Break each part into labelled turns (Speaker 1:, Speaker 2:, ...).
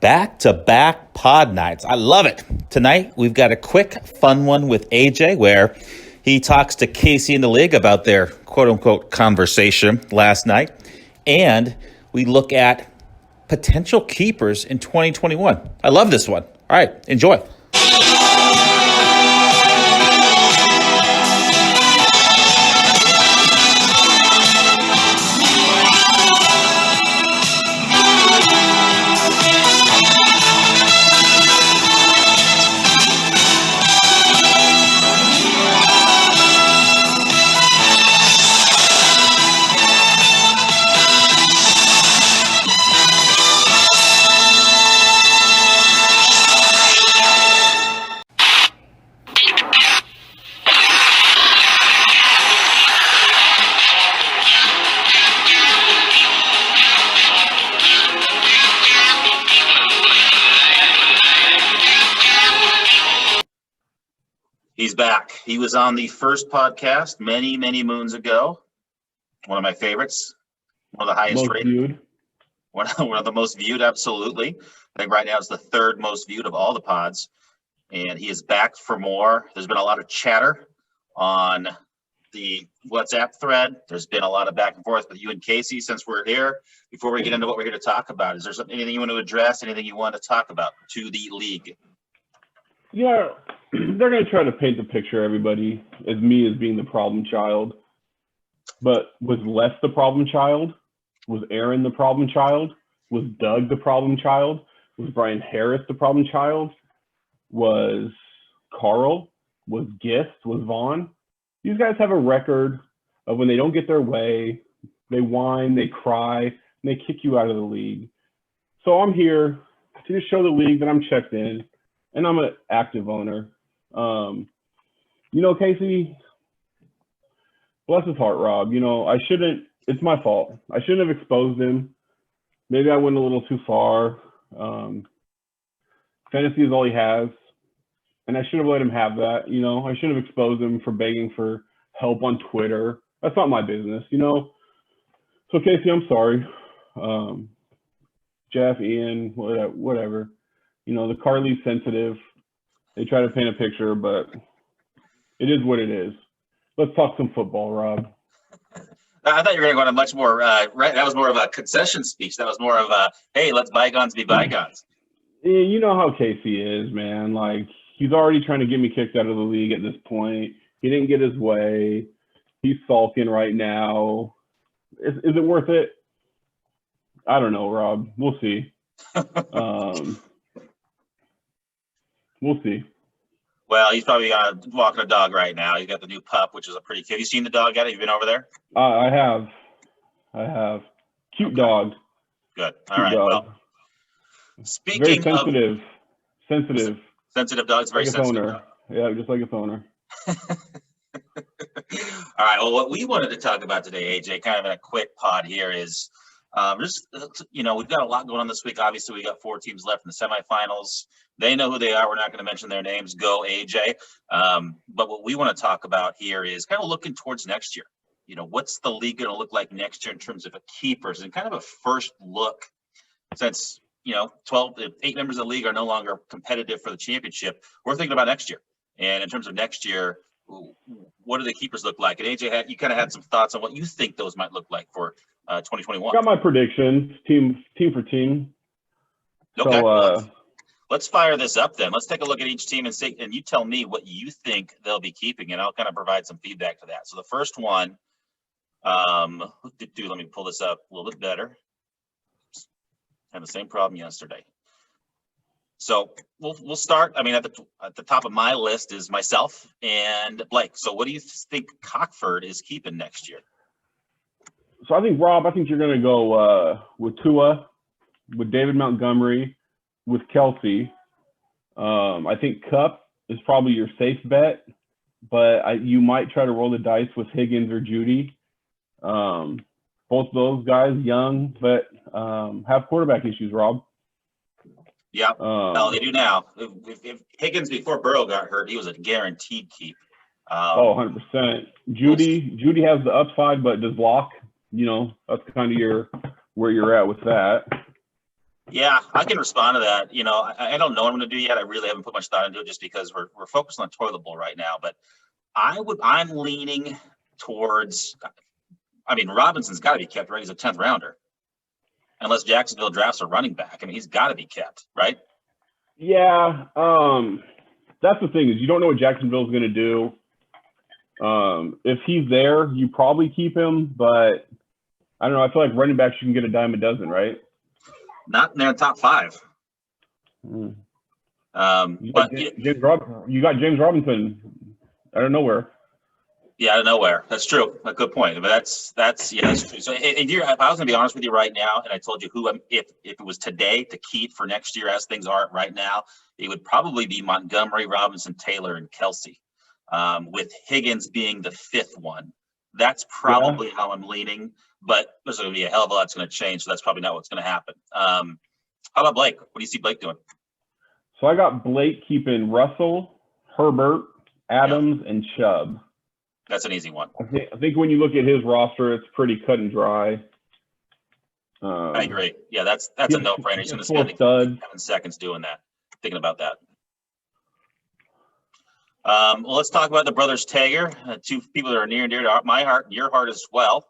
Speaker 1: Back-to-back pod nights. I love it. Tonight, we've got a quick, fun one with AJ where he talks to Casey in the league about their quote-unquote conversation last night. And we look at potential keepers in 2021. I love this one. All right, enjoy. He's back. He was on the first podcast many, many moons ago. One of my favorites. One of the highest rated. One of the most viewed, absolutely. I think right now it's the third most viewed of all the pods. And he is back for more. There's been a lot of chatter on the WhatsApp thread. There's been a lot of back and forth with you and Casey since we're here. Before we get into what we're here to talk about, is there anything you want to address, anything you want to talk about to the league?
Speaker 2: Yeah, they're going to try to paint the picture, everybody, as me as being the problem child. But was Les the problem child? Was Aaron the problem child? Was Doug the problem child? Was Brian Harris the problem child? Was Carl? Was Gist? Was Vaughn? These guys have a record of when they don't get their way, they whine, they cry, and they kick you out of the league. So I'm here to just show the league that I'm checked in. And I'm an active owner. Casey, bless his heart, Rob. It's my fault. I shouldn't have exposed him. Maybe I went a little too far. Fantasy is all he has. And I should have let him have that. I shouldn't have exposed him for begging for help on Twitter. That's not my business, So, Casey, I'm sorry. Jeff, Ian, whatever. The Carly's sensitive. They try to paint a picture, but it is what it is. Let's talk some football, Rob.
Speaker 1: I thought you were going to go on a much more, right? That was more of a concession speech. That was more of a, hey, let's bygones be bygones.
Speaker 2: Yeah, you know how Casey is, man. Like, he's already trying to get me kicked out of the league at this point. He didn't get his way. He's sulking right now. Is it worth it? I don't know, Rob. We'll see. We'll see.
Speaker 1: Well, he's probably walking a dog right now. He's got the new pup, which is a pretty cute. Have you seen the dog yet? Have you been over there?
Speaker 2: I have. Cute dog.
Speaker 1: Good. All right. Dog. Well, speaking
Speaker 2: very sensitive.
Speaker 1: Sensitive dogs, very
Speaker 2: like
Speaker 1: sensitive.
Speaker 2: Owner. Yeah, just like its owner.
Speaker 1: All right. Well, what we wanted to talk about today, AJ, kind of in a quick pod here is we've got a lot going on this week. Obviously, we got 4 teams left in the semifinals. They know who they are. We're not going to mention their names. Go, AJ. But what we want to talk about here is kind of looking towards next year. What's the league going to look like next year in terms of keepers and kind of a first look since, 8 members of the league are no longer competitive for the championship. We're thinking about next year. And in terms of next year, what do the keepers look like? And AJ, you kind of had some thoughts on what you think those might look like for 2021.
Speaker 2: Got my predictions, team for team.
Speaker 1: Okay. So, let's fire this up then. Let's take a look at each team and you tell me what you think they'll be keeping, and I'll kind of provide some feedback to that. So the first one, let me pull this up a little bit better. Had the same problem yesterday. So we'll start. I mean, at the top of my list is myself and Blake. So what do you think Rockford is keeping next year?
Speaker 2: So I think, Rob, you're going to go with Tua, with David Montgomery, with Kelsey. I think Kupp is probably your safe bet, but you might try to roll the dice with Higgins or Judy. Both those guys, young, but have quarterback issues, Rob.
Speaker 1: Yeah, well, they do now. If Higgins, before Burrow got hurt, he was a guaranteed keep.
Speaker 2: 100%. Judy has the upside, but does block. That's kind of where you're at with that.
Speaker 1: Yeah, I can respond to that. I don't know what I'm going to do yet. I really haven't put much thought into it just because we're focused on toilet bowl right now. But I'm leaning towards. I mean, Robinson's got to be kept, right? He's a 10th rounder, unless Jacksonville drafts a running back. I mean, he's got to be kept, right?
Speaker 2: Yeah. That's the thing, is you don't know what Jacksonville's going to do. If he's there, you probably keep him, but I don't know. I feel like running backs, you can get a dime a dozen, right?
Speaker 1: Not in their top 5.
Speaker 2: Mm.
Speaker 1: But
Speaker 2: You got James Robinson out of nowhere.
Speaker 1: Yeah, out of nowhere. That's true. A good point. But that's true. So if I was going to be honest with you right now, and I told you if it was today to keep for next year as things are right now, it would probably be Montgomery, Robinson, Taylor, and Kelsey, with Higgins being the 5th one. That's probably how I'm leaning. But there's going to be a hell of a lot that's going to change. So that's probably not what's going to happen. How about Blake? What do you see Blake doing?
Speaker 2: So I got Blake keeping Russell, Herbert, Adams, and Chubb.
Speaker 1: That's an easy one.
Speaker 2: I think when you look at his roster, it's pretty cut and dry.
Speaker 1: I agree. Yeah, that's a no-brainer. He's going to spend 7 seconds doing that, thinking about that. Well, let's talk about the brothers Tager, 2 people that are near and dear to my heart and your heart as well.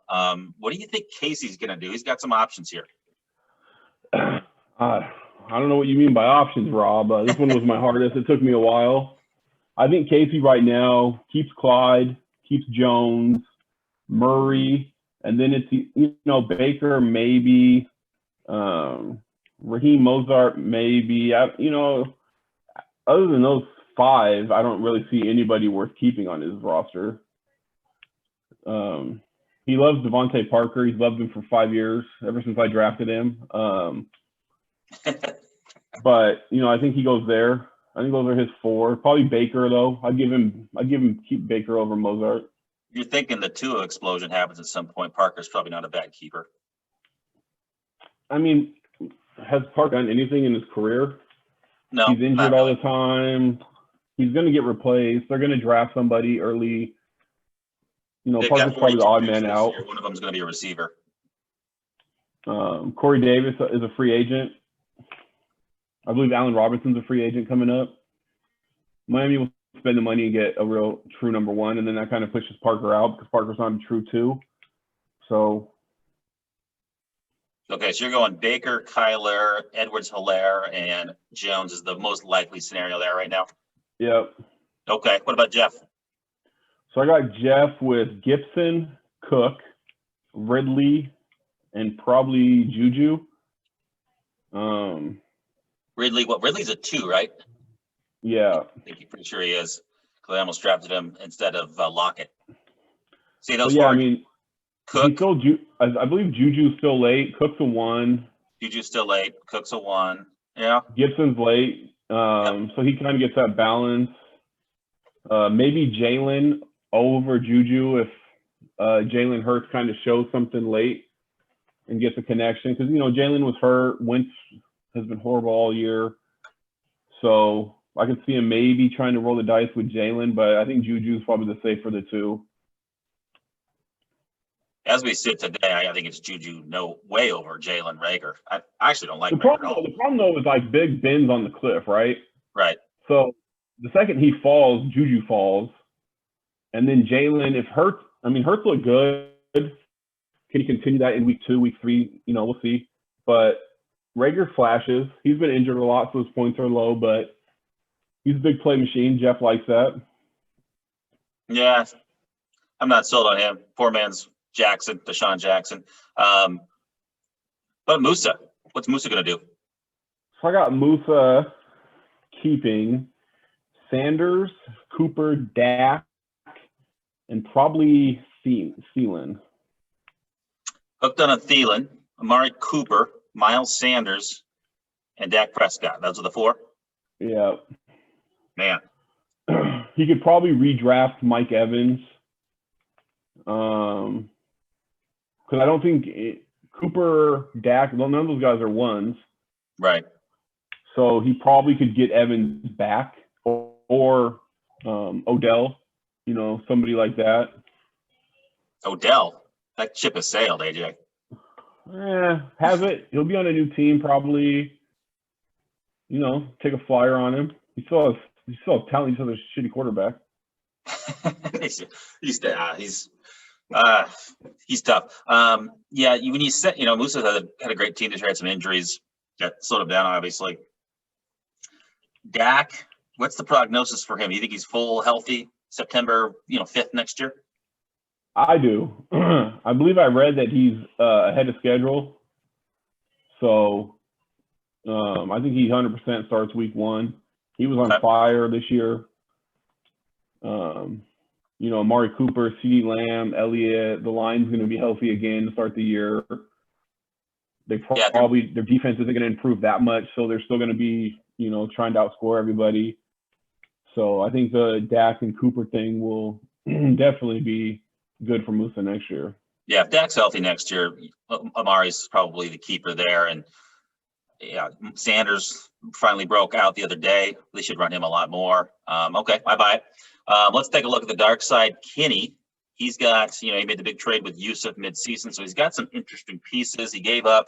Speaker 1: What do you think Casey's going to do? He's got some options here.
Speaker 2: I don't know what you mean by options, Rob. This one was my hardest. It took me a while. I think Casey right now keeps Clyde, keeps Jones, Murray, and then it's, Baker, maybe, Raheem Mozart, maybe. Other than those 5, I don't really see anybody worth keeping on his roster. He loves Devontae Parker. He's loved him for 5 years, ever since I drafted him. But I think he goes there. I think those are his 4. Probably Baker though. I'd give him keep Baker over Mozart.
Speaker 1: You're thinking the Tua explosion happens at some point. Parker's probably not a bad keeper.
Speaker 2: I mean, has Parker done anything in his career?
Speaker 1: No.
Speaker 2: He's injured all the time. He's going to get replaced. They're going to draft somebody early. Parker's probably the odd man out.
Speaker 1: One of them is going to be a receiver.
Speaker 2: Corey Davis is a free agent. I believe Allen Robinson's a free agent coming up. Miami will spend the money and get a real true number 1, and then that kind of pushes Parker out because Parker's not a true 2. So.
Speaker 1: Okay, so you're going Baker, Kyler, Edwards-Helaire, and Jones is the most likely scenario there right now?
Speaker 2: Yep.
Speaker 1: Okay, what about Jeff?
Speaker 2: So I got Jeff with Gibson, Cook, Ridley, and probably Juju.
Speaker 1: Ridley, Ridley's a 2, right?
Speaker 2: Yeah.
Speaker 1: I think you're pretty sure he is. Because I almost drafted him instead of Lockett. See those?
Speaker 2: Yeah, I mean,
Speaker 1: Cook.
Speaker 2: I believe Juju's still late. Cook's a 1.
Speaker 1: Juju's still late. Cook's a 1. Yeah.
Speaker 2: Gibson's late. So he kind of gets that balance. Maybe Jalen over Juju if Jalen Hurts kind of shows something late and gets a connection. Because, Jalen was hurt. Wentz has been horrible all year. So I could see him maybe trying to roll the dice with Jalen, but I think Juju's probably the safer of the 2.
Speaker 1: As we sit today, I think it's Juju way over Jalen Reagor. I actually don't like
Speaker 2: the
Speaker 1: Reagor
Speaker 2: problem. The problem, though, is like Big Ben's on the cliff, right?
Speaker 1: Right.
Speaker 2: So the second he falls, Juju falls. And then Jalen, if Hurts looked good. Can he continue that in week 2, week 3? We'll see. But Reagor flashes. He's been injured a lot, so his points are low, but he's a big play machine. Jeff likes that.
Speaker 1: Yeah, I'm not sold on him. Poor man's Deshaun Jackson. But Musa, what's Musa going to do?
Speaker 2: So I got Musa keeping Sanders, Cooper, Dak, and probably Thielen.
Speaker 1: Hooked on a Thielen, Amari Cooper, Miles Sanders, and Dak Prescott. Those are the 4?
Speaker 2: Yeah.
Speaker 1: Man.
Speaker 2: He could probably redraft Mike Evans. Because I don't think Cooper, Dak, none of those guys are 1s.
Speaker 1: Right.
Speaker 2: So he probably could get Evans back or Odell, somebody like that.
Speaker 1: Odell. That ship has sailed, AJ.
Speaker 2: Have it. He'll be on a new team probably. Take a flyer on him. He still has talent. He's still a shitty quarterback.
Speaker 1: He's tough. Yeah, when you set, Musa had a great team this year, had some injuries that slowed him down, obviously. Dak, what's the prognosis for him? You think he's full healthy September, 5th next year?
Speaker 2: I do. I believe I read that he's ahead of schedule. So I think he 100% starts week 1. He was on fire this year. Amari Cooper, CeeDee Lamb, Elliott, the line's going to be healthy again to start the year. Their defense isn't going to improve that much, so they're still going to be, trying to outscore everybody. So I think the Dak and Cooper thing will definitely be good for Musa next year.
Speaker 1: Yeah, if Dak's healthy next year, Amari's probably the keeper there. And yeah, Sanders finally broke out the other day. They should run him a lot more. Okay, I buy it. Let's take a look at the dark side. Kenny, he's got, he made the big trade with Yusuf midseason, so he's got some interesting pieces. He gave up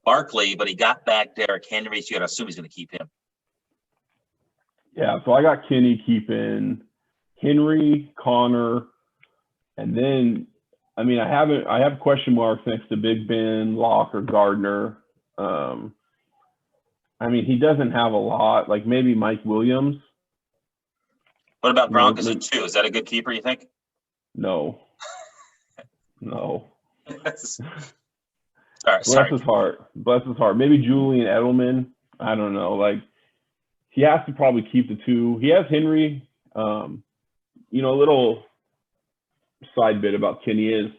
Speaker 1: Barkley, but he got back Derrick Henry, so you got to assume he's going to keep him.
Speaker 2: Yeah, so I got Kenny keeping Henry, Connor, and then, I have question marks next to Big Ben, Locke, or Gardner. He doesn't have a lot, like maybe Mike Williams.
Speaker 1: What about Gronk as a 2? Is that a good keeper, you think?
Speaker 2: No.
Speaker 1: Sorry.
Speaker 2: Bless his heart. Maybe Julian Edelman. I don't know. Like, he has to probably keep the 2. He has Henry. A little side bit about Kenny is,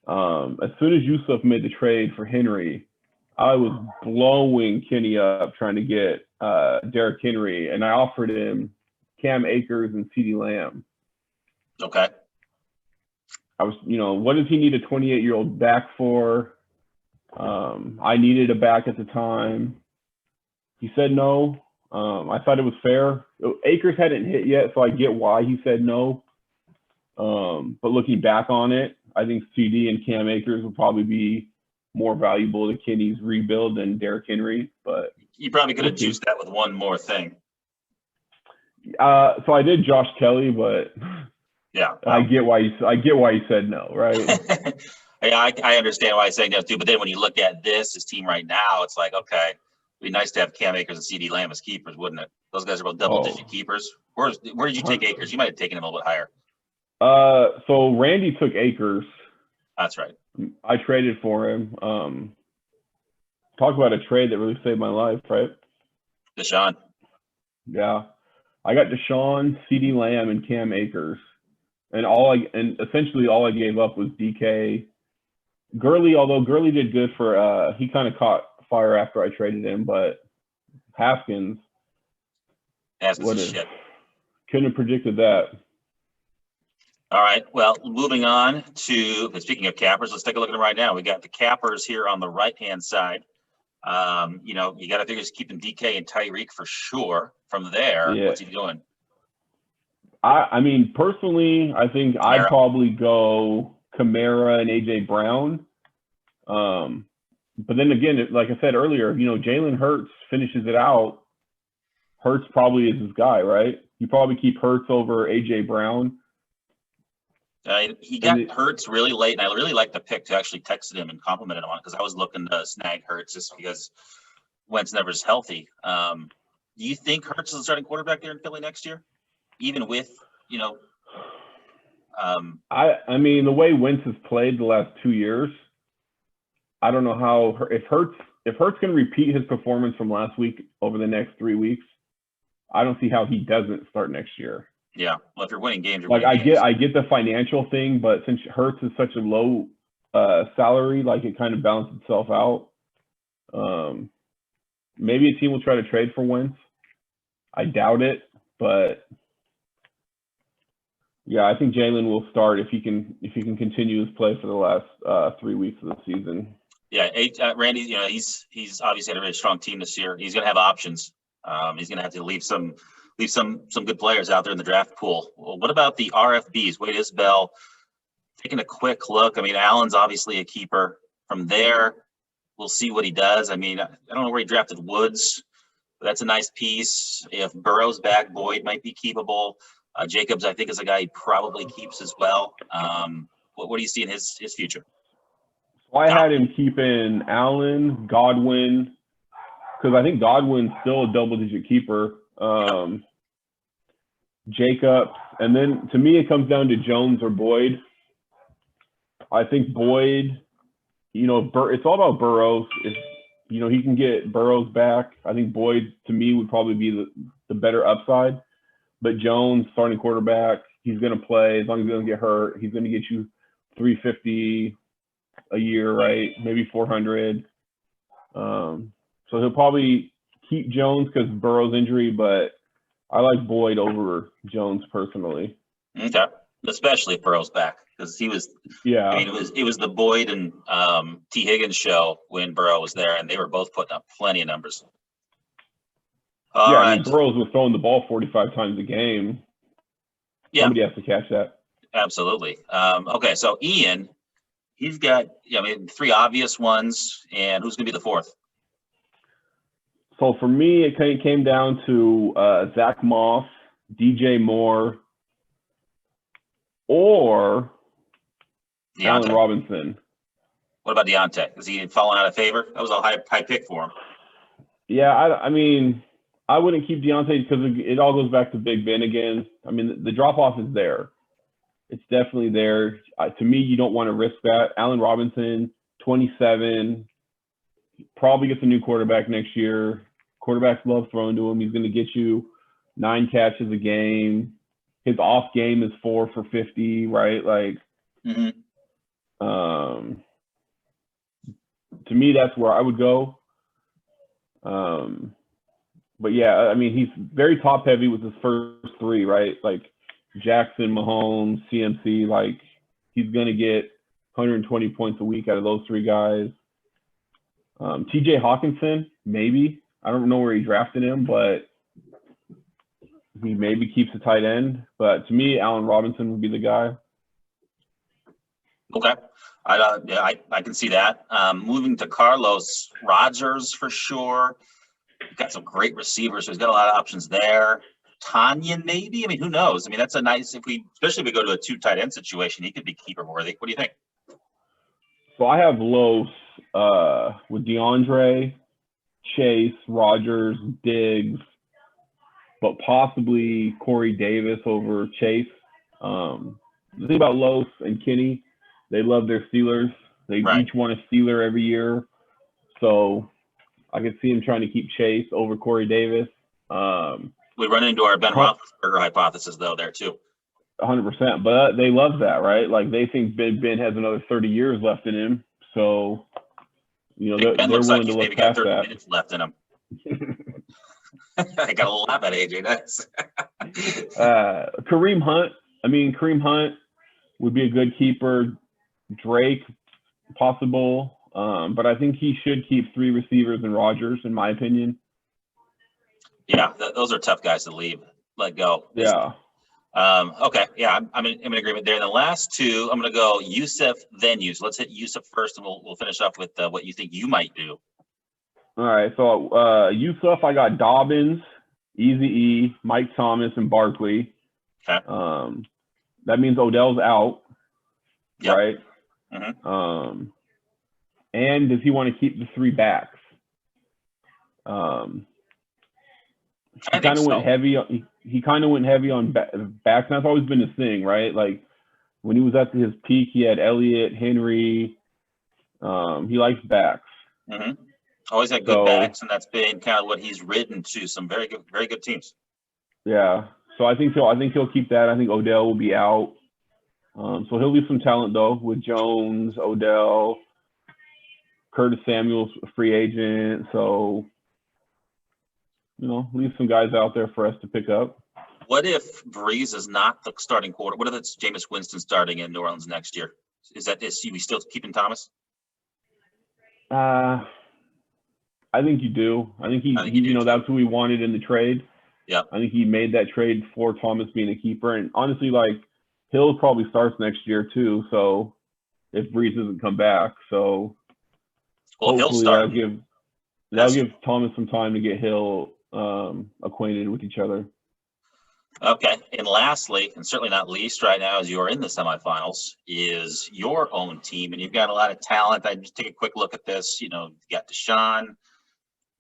Speaker 2: as soon as Yusuf made the trade for Henry, I was blowing Kenny up trying to get Derrick Henry, and I offered him Cam Akers and CeeDee Lamb.
Speaker 1: Okay.
Speaker 2: I was, what does he need a 28-year-old back for? I needed a back at the time. He said no. I thought it was fair. Akers hadn't hit yet, so I get why he said no. But looking back on it, I think CD and Cam Akers would probably be more valuable to Kenny's rebuild than Derrick Henry. But
Speaker 1: you probably could have juiced that with one more thing.
Speaker 2: So I did Josh Kelly, but
Speaker 1: yeah,
Speaker 2: I get why he said no, right?
Speaker 1: Yeah, I understand why he's saying no too. But then when you look at his team right now, it's like, okay, it'd be nice to have Cam Akers and CeeDee Lamb as keepers, wouldn't it? Those guys are both double-digit keepers. Where did you take Akers? You might have taken him a little bit higher.
Speaker 2: So Randy took Akers.
Speaker 1: That's right.
Speaker 2: I traded for him. Talk about a trade that really saved my life, right?
Speaker 1: Deshaun.
Speaker 2: Yeah. I got Deshaun, CeeDee Lamb, and Cam Akers. And essentially all I gave up was DK. Gurley, although Gurley did good for he kind of caught fire after I traded him, but Haskins
Speaker 1: is shit.
Speaker 2: Couldn't have predicted that.
Speaker 1: All right. Well, moving on to speaking of cappers, let's take a look at them right now. We got the cappers here on the right-hand side. You got to figure just keeping DK and Tyreek for sure. From there, What's he doing?
Speaker 2: Personally, I think I'd probably go Kamara and AJ Brown. But then again, like I said earlier, Jalen Hurts finishes it out. Hurts probably is his guy, right? You probably keep Hurts over AJ Brown.
Speaker 1: He got Hurts really late, and I really liked the pick to actually texted him and complimented him on it because I was looking to snag Hurts just because Wentz never is healthy. Do you think Hurts is the starting quarterback there in Philly next year, even with the
Speaker 2: way Wentz has played the last 2 years, I don't know how if Hurts can repeat his performance from last week over the next 3 weeks, I don't see how he doesn't start next year.
Speaker 1: Yeah, well, if you're winning games,
Speaker 2: I get the financial thing, but since Hurts is such a low salary, like it kind of balances itself out. Maybe a team will try to trade for Wentz. I doubt it, but yeah, I think Jalen will start if he can continue his play for the last 3 weeks of the season.
Speaker 1: Yeah, Randy, he's obviously had a really strong team this year. He's going to have options. He's going to have to leave some good players out there in the draft pool. Well, what about the RFBs? Wade Isbell taking a quick look. Allen's obviously a keeper From there, we'll see what he does. I mean, I don't know where he drafted Woods, but that's a nice piece. If Burrow's back, Boyd might be keepable. Jacobs, I think, is a guy he probably keeps as well. What do you see in his future?
Speaker 2: So I had him keeping Allen, Godwin, because I think Godwin's still a double-digit keeper. Jacobs, and then to me it comes down to Jones or Boyd. I think Boyd, it's all about Burrows. If he can get Burrows back, I think Boyd to me would probably be the better upside. But Jones, starting quarterback, he's going to play as long as he doesn't get hurt. He's going to get you $350 a year, right? Maybe $400. So he'll probably keep Jones because of Burrow's injury, but I like Boyd over Jones personally.
Speaker 1: Okay, especially if Burrow's back, because he was.
Speaker 2: Yeah.
Speaker 1: I mean, it was the Boyd and T. Higgins show when Burrow was there, and they were both putting up plenty of numbers. All right.
Speaker 2: I mean, Burrows was throwing the ball 45 times a game.
Speaker 1: Yeah.
Speaker 2: Somebody has to catch that.
Speaker 1: Absolutely. Okay, so Ian, he's got, three obvious ones, and who's going to be the fourth?
Speaker 2: So for me, it came down to Zach Moss, DJ Moore, or
Speaker 1: Deontay.
Speaker 2: Allen Robinson.
Speaker 1: What about Deontay? Is he falling out of favor? That was a high pick for him.
Speaker 2: Yeah, I mean, I wouldn't keep Deontay because it all goes back to Big Ben again. I mean, the drop-off is there. It's definitely there. To me, you don't want to risk that. Allen Robinson, 27, probably gets a new quarterback next year. Quarterbacks love throwing to him. He's going to get you 9 catches a game. His off game is 4 for 50, right? Like, to me, that's where I would go. But yeah, I mean, he's very top heavy with his first 3, right? Like Jackson, Mahomes, CMC, like he's going to get 120 points a week out of those 3 guys. TJ Hawkinson, maybe. I don't know where he drafted him, but he maybe keeps a tight end. But to me, Allen Robinson would be the guy.
Speaker 1: Okay. I can see that. Moving to Carlos Rogers for sure. He's got some great receivers, so he's got a lot of options there. Tanyan, maybe? I mean, who knows? I mean, that's a nice, especially if we go to a 2 tight end situation, he could be keeper worthy. What do you think?
Speaker 2: So I have Los with DeAndre, Chase, Rogers, Diggs, but possibly Corey Davis over Chase. The thing about Los and Kenny, they love their Steelers. They each want a Steeler every year. So I could see him trying to keep Chase over Corey Davis.
Speaker 1: We run into our Ben Roethlisberger hypothesis, though, there, too.
Speaker 2: 100%. But they love that, right? Like, they think Ben has another 30 years left in him. So, they're willing to look past that.
Speaker 1: Minutes left in him. I got to laugh at AJ. That's
Speaker 2: Kareem Hunt would be a good keeper. Drake, possible. But I think he should keep 3 receivers and Rodgers, in my opinion. Yeah,
Speaker 1: those are tough guys to let go.
Speaker 2: Yeah.
Speaker 1: Okay. Yeah, I'm in agreement there. And the last 2, I'm going to go Yusuf, then Yusuf. Let's hit Yusuf first, and we'll finish up with what you think you might do.
Speaker 2: All right. So Yusuf, I got Dobbins, Eazy-E, Mike Thomas, and Barkley.
Speaker 1: Okay.
Speaker 2: That means Odell's out, right?
Speaker 1: Mm-hmm.
Speaker 2: And does he want to keep the 3 backs? He kind of went heavy. He kind of went heavy on backs. And that's always been his thing, right? Like when he was at his peak, he had Elliott, Henry. He likes backs.
Speaker 1: Mm-hmm. Always had good backs, and that's been kind of what he's ridden to some very good teams.
Speaker 2: Yeah. So I think he'll keep that. I think Odell will be out. So he'll leave some talent though with Jones, Odell, Curtis Samuel's a free agent. So leave some guys out there for us to pick up.
Speaker 1: What if Breeze is not the starting quarter? What if it's Jameis Winston starting in New Orleans next year? Is we still keeping Thomas?
Speaker 2: I think you do. I think that's who we wanted in the trade.
Speaker 1: Yeah.
Speaker 2: I think he made that trade for Thomas being a keeper. And honestly, like Hill probably starts next year too. So if Breeze doesn't come back, so
Speaker 1: Well, he'll
Speaker 2: hopefully
Speaker 1: start.
Speaker 2: that'll give Thomas some time to get Hill acquainted with each other.
Speaker 1: Okay, and lastly, and certainly not least right now, as you are in the semifinals, is your own team, and you've got a lot of talent. I just take a quick look at this. You know, you've got Deshaun,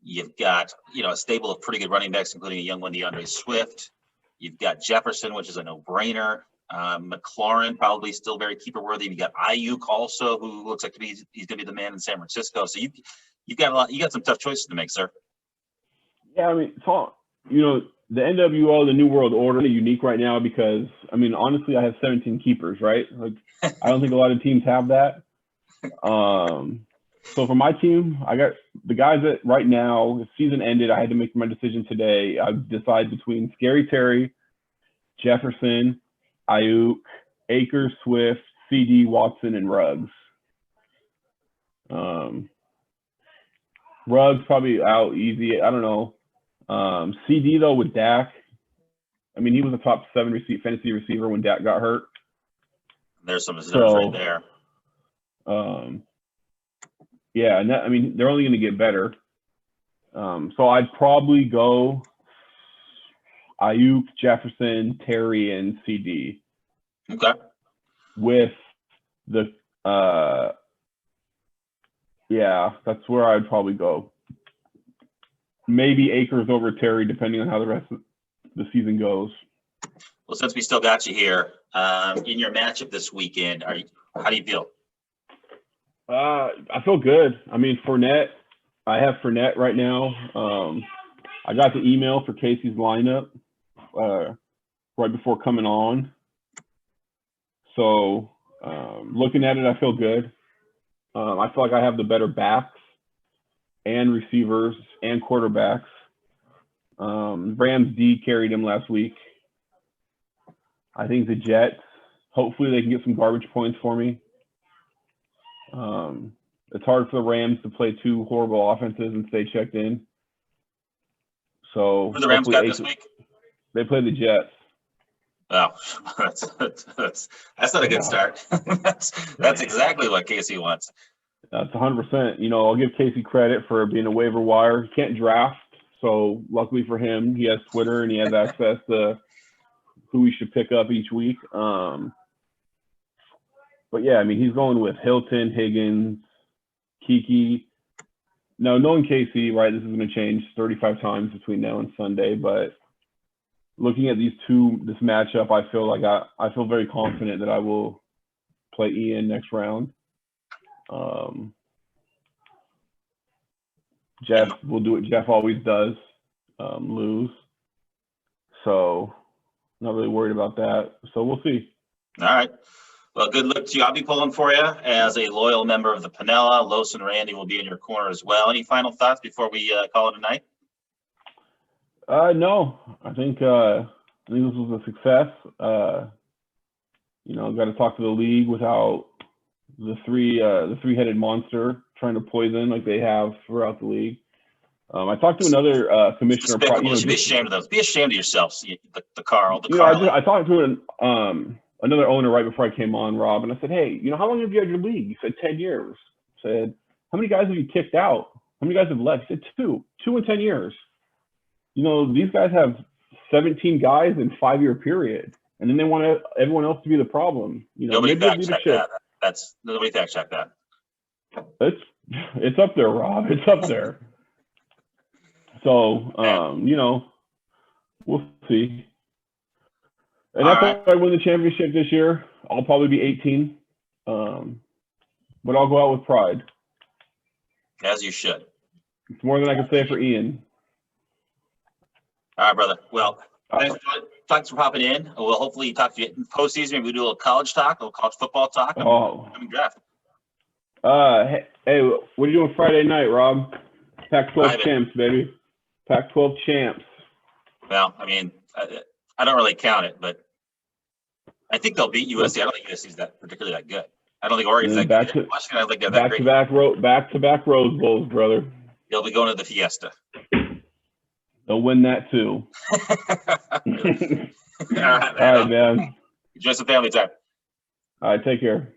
Speaker 1: you've got a stable of pretty good running backs, including a young one, DeAndre Swift. You've got Jefferson, which is a no-brainer. McLaurin probably still very keeper worthy. You got Ayuk also, who looks like he's going to be the man in San Francisco. So you've got a lot. You got some tough choices to make, sir.
Speaker 2: Yeah, I mean, the NWO, the New World Order, is unique right now because, I mean, honestly, I have 17 keepers, right? Like, I don't think a lot of teams have that. So for my team, I got the guys that right now, the season ended, I had to make my decision today. I decide between Scary Terry, Jefferson, Ayuk, Akers, Swift, CD, Watson, and Ruggs. Ruggs probably out easy. I don't know. CD though with Dak, I mean he was a top 7 fantasy receiver when Dak got hurt.
Speaker 1: There's some reserves right there.
Speaker 2: Yeah, and that, I mean they're only going to get better. So I'd probably go Ayuk, Jefferson, Terry, and CD.
Speaker 1: Okay.
Speaker 2: With the yeah, that's where I'd probably go. Maybe Akers over Terry, depending on how the rest of the season goes.
Speaker 1: Well, since we still got you here, in your matchup this weekend, how do you feel?
Speaker 2: I feel good. I mean, Fournette, I have Fournette right now. I got the email for Casey's lineup right before coming on. So looking at it, I feel good. I feel like I have the better backs and receivers and quarterbacks. Rams D carried him last week. I think the Jets, hopefully they can get some garbage points for me. It's hard for the Rams to play 2 horrible offenses and stay checked in. So
Speaker 1: who the Rams got this week?
Speaker 2: They play the Jets.
Speaker 1: Oh, that's not a good start. That's exactly what Casey wants.
Speaker 2: That's 100%. I'll give Casey credit for being a waiver wire. He can't draft, so luckily for him, he has Twitter and he has access to who he should pick up each week. But yeah, I mean, he's going with Hilton, Higgins, Kiki. Now, knowing Casey, right, this is going to change 35 times between now and Sunday, but looking at this matchup, I feel very confident that I will play Ian next round. Jeff will do what Jeff always does, lose. So not really worried about that. So we'll see.
Speaker 1: All right. Well, good luck to you. I'll be pulling for you as a loyal member of the Panella. Los and Randy will be in your corner as well. Any final thoughts before we call it a night?
Speaker 2: No, I think this was a success. Got to talk to the league without the three-headed monster trying to poison like they have throughout the league. I talked to another commissioner.
Speaker 1: You should be ashamed of those. Be ashamed of yourselves, the Carl.
Speaker 2: I talked to another owner right before I came on, Rob, and I said, hey, how long have you had your league? He said 10 years. I said, how many guys have you kicked out? How many guys have left? He said 2 in 10 years. These guys have 17 guys in 5-year period, and then they want everyone else to be the problem.
Speaker 1: Nobody fact check that. Nobody fact check that.
Speaker 2: It's up there, Rob. It's up there. So we'll see. And if I win the championship this year, I'll probably be 18. But I'll go out with pride.
Speaker 1: As you should.
Speaker 2: It's more than I can say for Ian.
Speaker 1: All right, brother. Well, thanks for popping in. We'll hopefully talk to you in postseason. Maybe we'll do a little college talk, a little college football talk. Coming draft.
Speaker 2: Hey, what are you doing Friday night, Rob? Pac-12 champs, baby. Pac-12 champs.
Speaker 1: Well, I mean, I don't really count it, but I think they'll beat USC. I don't think USC's particularly that good. I don't think Oregon's that good. Washington, I don't think they're that great.
Speaker 2: Back-to-back Rose Bowls, brother.
Speaker 1: They'll be going to the Fiesta.
Speaker 2: They'll win that too.
Speaker 1: All right,
Speaker 2: man.
Speaker 1: Enjoy some family time.
Speaker 2: All right, take care.